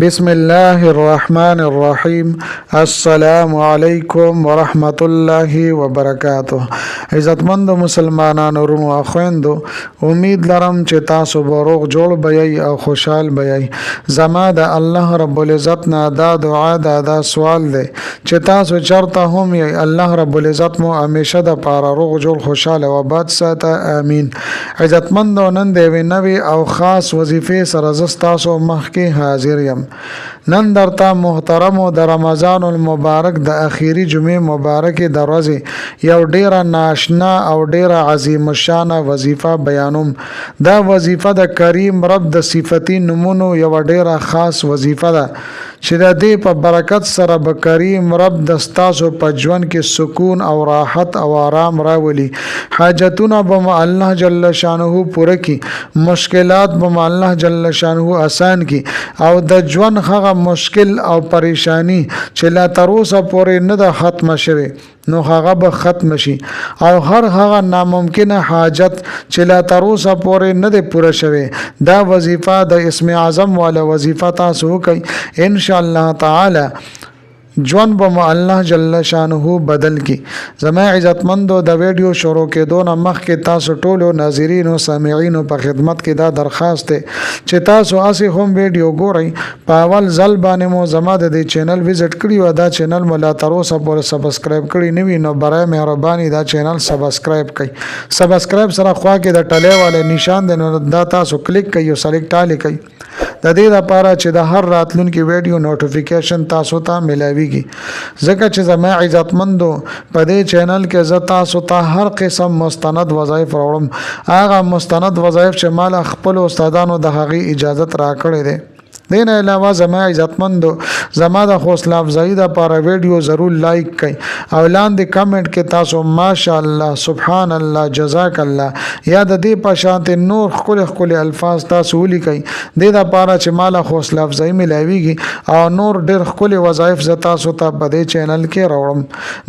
بسم الله الرحمن الرحیم. السلام علیکم ورحمت الله وبرکاته. عزتمند مسلمانانو ورونو او خويندو، امید لرم چې تاسو به روغ جوړ بئ او خوشحال بئ. زما د الله رب العزت نه دا دعا دا سوال دی چې تاسو چرته هم یې الله رب العزت مو همیشه د پاره روغ جوړ خوشاله او آباد ساته. امین. عزتمندو، نن د یوې نوې او خاص وظیفې سره زه ستاسو مخکې حاضر یم. نن درته محترمو د رمضان المبارک د اخیری جمعې مبارکې د ورځې یو ډیره ناشنا او ډیره عظیم الشانه وظیفه بیانوم. دا وظیفه د کریم رب د صفتی نمونو یو ډیره خاص وظیفه ده چې د دې په برکت سره به کریم رب د ستاسو په ژوند کې سکون او راحت او آرام راولي. حاجتونه به الله جل شانه پوره کی، مشکلات به الله جل شانه آسان کی، او د ژوند هغه مشکل او پریشانی چې لا تر اوسه پورې نه ده ختم شوی نو هغه به ختم شي، او هر هغه ناممکنه حاجت چې لا تر اوسه پورې نه ده پوره شوی. دا وظیفه د اسم اعظم والا وظیفه تاسو کوي ان شاء الله تعالی ژوند به الله جل شانه بدل کی. زما عزتمندو، د ویډیو شروع کېدو نه مخکې تاسو ټولو ناظرین او سامعین په خدمت کې دا درخواست ده چې تاسو اسی هم ویډیو ګورئ. په اول ځل باندې مو زما د دې چینل وزټ کړی و، دا چینل مو لا تر اوسه پورې سبسکرایب کړی نه وي نو برای مهرباني دا چینل سبسکرایب کړئ. سبسکرایب سره خوا کې د ټلې والے نشان دی نو دا تاسو کلیک کړئ او سلیکټ آل کړئ د دې لپاره چې د هر راتلونکي ویډیو نوټیفیکیشن تاسو ته ملاويږي. ځکه چې زما عزتمندو په دې چینل کې زه تاسو ته هر قسم مستند وظایف راوړم. هغه مستند وظایف چې مال خپل استادانو د هغې اجازت راکړې ده. دین علاوه زما عزتمندو، زما د حوصله افزایی د لپاره ویډیو ضرور لایک کړئ او لاندې کمنټ کې تاسو ماشاءالله، سبحان الله، جزاک الله یا د دې په شان نور خپل الفاظ تاسو ولیکئ. د دې لپاره چې مال حوصله افزایی ملاويږي او نور ډېر خپل وظایف ز تاسو ته په دې چینل کې راوړم.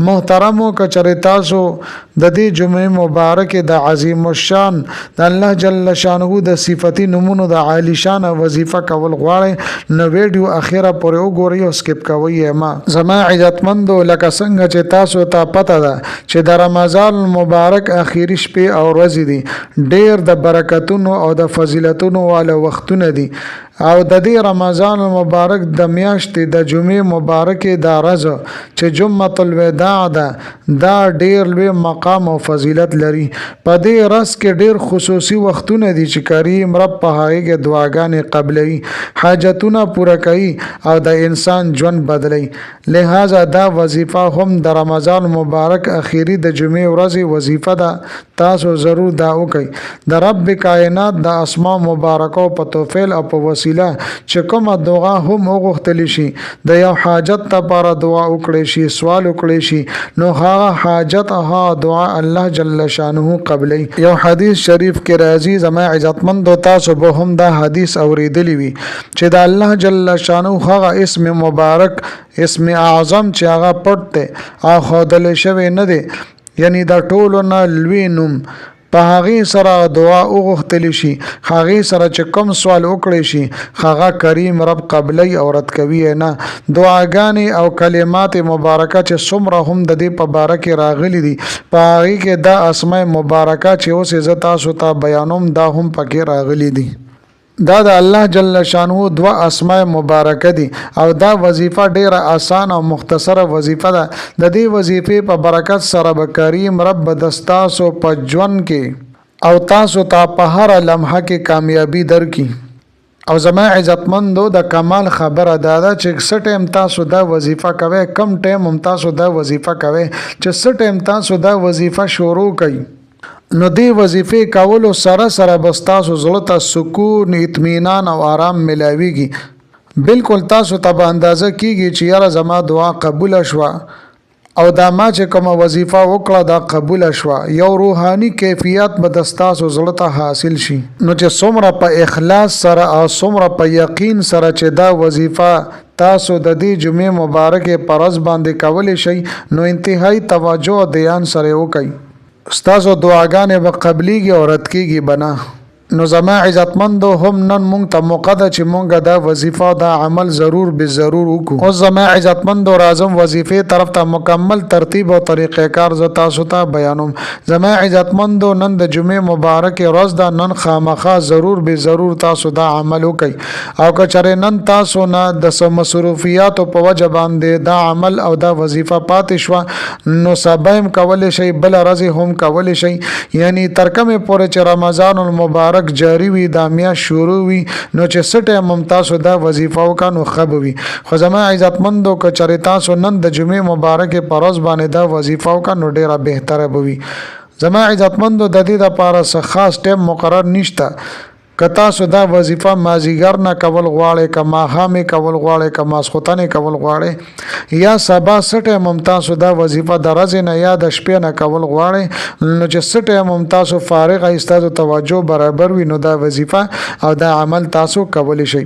محترمو، کچره تاسو د دې جمعې مبارک د عظیم الشان د الله جل شانه د صفتی نمونو د عالی شان وظیفه کول غواړئ نو ویډیو اخیره پورې وګورئ او سکپ کوئ. ما زما عزتمندو، لکه څنګه چې تاسو ته پته ده چې د رمضان مبارک اخیری شپې او ورځې دي ډېر د برکتونو او د فضیلتونو والا وختونه دي، او د دې رمضان مبارک د میاشتې د جمعې مبارکې د ورځ چې جمعه الوداع ده دا ډېر لوی مقام او فضیلت لري. په دې ورځ کې ډېر خصوصي وختونه دي چې کریم رب په هغې کې دعاګانې قبلوي، حاجتونه پوره کوي او د انسان ژوند بدلوي. لہذا دا وظیفه هم د رمضان مبارک اخیری د جمعې ورځې وظیفه ده. تاسو ضرور دا وکئ. د رب کائنات د اسماء مبارکو په توفیل او په وسیله چې کومه دعا هم وغوښتل شي، د یو حاجت لپاره دعا وکړي شي، سوال وکړي شي، نو هغه حاجت هغه دعا الله جل شانه قبلي. یو حدیث شریف کې راځي، زما عزتمندو تاسو به هم دا حدیث اوریدلی وي چې د الله جل شانه هغه اسم مبارک، اسم اعظم چې هغه پټ دی او ښودل شوی نه دی، یعنی د ټولو نه لوی نوم، په هغې سره دعا وغوښتل شي، هغې سره چې کوم سوال وکړی شي هغه کریم رب قبلی او رد کوي نه. دعاګانې او کلمات مبارکه چې څومره هم د دې په باره کې راغلي دي په هغې کې دا اسماء مبارکه چې اوس زه تاسو ته بیانوم دا هم پکې راغلي دي. دا د الله جل شانه دوا اسماء مبارکه دي او دا وظیفه ډیره آسان او مختصره وظیفه ده. د دې وظیفې په برکت سره به کریم رب دستاسو په ژوند کې او تاسو ته په هر لمحه کې کامیابی درکړي. او زما عزتمندو، د کمال خبره دا ده چې څه ټیم تاسو دا وظیفه کوئ، کم ټیم هم تاسو دا وظیفه کوئ، چې څه ټیم تاسو دا وظیفه شروع کړئ نو دې وظیفې کولو سره سره بس تاسو زړه ته سکون، اطمینان او آرام ملاويږي. بالکل تاسو ته به اندازه کیږي چې یاره زما دعا قبول شوه او دا ما چې کومه وظیفه وکړه دا قبول شوه. یو روحاني کیفیت به د ستاسو زړه ته حاصل شي. نو چې څومره په اخلاص سره او څومره په یقین سره چې دا وظیفه تاسو د دې جمعې مبارکې په ورځ باندې کولی شئ نو انتهایی توجه او دیان سره وکئ. ستاسو دعاګانې به قبلیږي او رد کیږي بنا. نو زما عزتمندو هم نن مونږ ته موقع ده چې مونږ دا وظیفه او دا عمل ضرور به ضرور وکړو. او زما عزتمندو راځم وظیفې طرف ته مکمل ترتیب او طریقې کار ز تاسو ته بیانوم. زما عزتمندو نن د جمعې مبارک ورځ ده، نن خامخا ضرور به ضرور تاسو دا عمل وکړئ. او که چېرې نن تاسو نه د مصروفیاتو په وجه باندې دا عمل او دا وظیفه پاتې شوه، نو سبا هم کولی شئ، بل ورځ هم کولی شئ، یعنی تر کومې پورې چې رمضان المبارک جاری وي، دا میاشت شروع وي، نو چې څه ټایم هم تاسو دا وظیفه وکړه نو ښه به وي. خو زما عزتمندو که چېرې تاسو نن د جمعې مبارکې په ورځ باندې دا وظیفه وکړه نو ډیره بهتره به وي. زما عزتمندو د دې دپاره څه خاص ټایم مقرر نشته. که تاسو دا وظیفه مازیګر نه کول غواړئ، که ماښام کول غواړئ، که ماسخوتن کول غواړئ، یا سبا څه ټایم هم تاسو دا وظیفه د ورځې نه یا د شپې نه کول غواړئ، نو چې څه ټایم هم تاسو فارغ یې، ستاسو توجه برابر وي، نو دا وظیفه او دا عمل تاسو کولی شئ.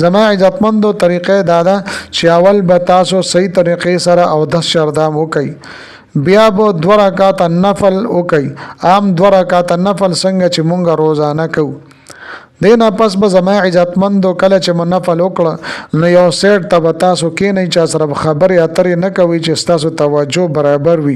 زما عزتمندو طریقې دا ده چې اول به تاسو صحیح طریقې سره اودس شردام وکئ، بیا به 2 رکعاته نفل وکئ. عام 2 رکعاته نفل څنګه چې مونږ روزانه کوو. دینا پس به زما عزتمندو کله چې مو نفل وکړه نو یو سیټ ته به تاسو کېنئ، چا سره خبرې اترې نه کوئ، چې ستاسو توجه برابر وي.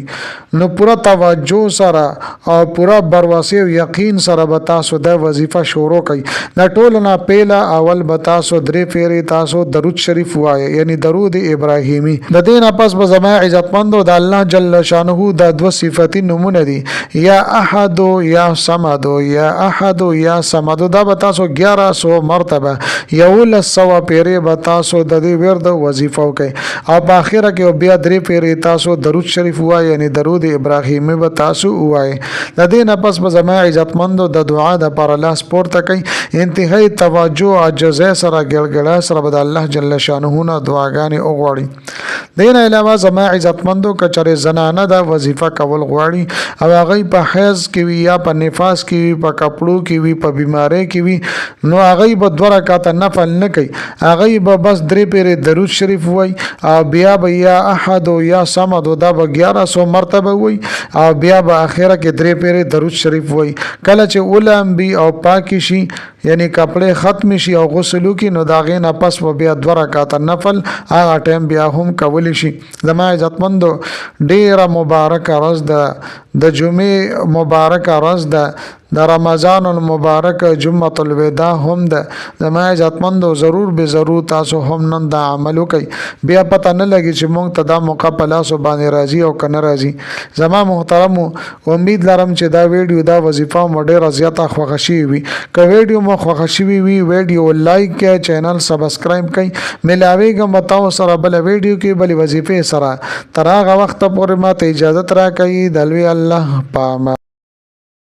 نو پوره توجه سره او پوره برواسي او یقین سره به تاسو دا وظیفه شروع کړئ. دا ټول نه پیله اول به تاسو 3 پیری تاسو درود شریف وایي، یعنی درود ابراهیمی. د دې نه پس به زما عزتمندو د الله جل شانه دا 2 صفاتی نمونه دي، یا احد یا صمد، یا احد یا صمد. دا به تاسو 1100 مرتبه 1100 پیری به تاسو د دې ورد وظیفه وکئ. او په اخره کې بیا 3 پیری تاسو درود شریف وایي، یعنی درود ابراهیمی به تاسو وایي. د دې نه پس به زما عزتمندو د دعا د پر الله سپورت کوي، انتهایی توجه عجزه سره ګړګړه سره به د الله جل شانه نه دعاګانې وغواړي. دین علاوه زما عزتمندو کچره زنانه دا وظیفه کول غواړي او هغه په حیض کې وي یا په نفاس کې وي، په کپړو کې وي، په بیماری کې وي، نو هغه به 2 رکعاته نفل نه کوي، هغه به بس 3 پیری درود شریف وای او بیا به یا احد یا صمد دا به 1100 مرتبه وای او بیا به اخره کې 3 پیری درود شریف وای. کله چې اولم بي او پاک شي، یعنی کپڑے ختم شي او غسل وکړي، نو دا غي نه پس بیا 2 رکعاته نفل هغه ټیم بیا هم کولی شي. زما عزتمندو ډیره مبارک ورځ ده، د جمعې مبارک ورځ ده، د رمضان المبارک جمعه الوداع هم ده. زما عزتمندو ضرور به ضرور تاسو هم نن دا عمل وکئ، بیا پته نه لګي چې مونږ ته دا موقع په لاسو باندې راځي او کنه راځي. زما محترم امید لرم چې دا ویډیو دا وظیفه مو ډیره زیاته خوښه شي وي. که ویډیو مو خوښه شي وي ویډیو لایک کړئ، چینل سبسکرایب کړئ. ملاویږم تاسو سره بل ویډیو کې بل وظیفه سره. تر هغه وخت پورې ماته اجازه راکړئ. د لوی الله پامان.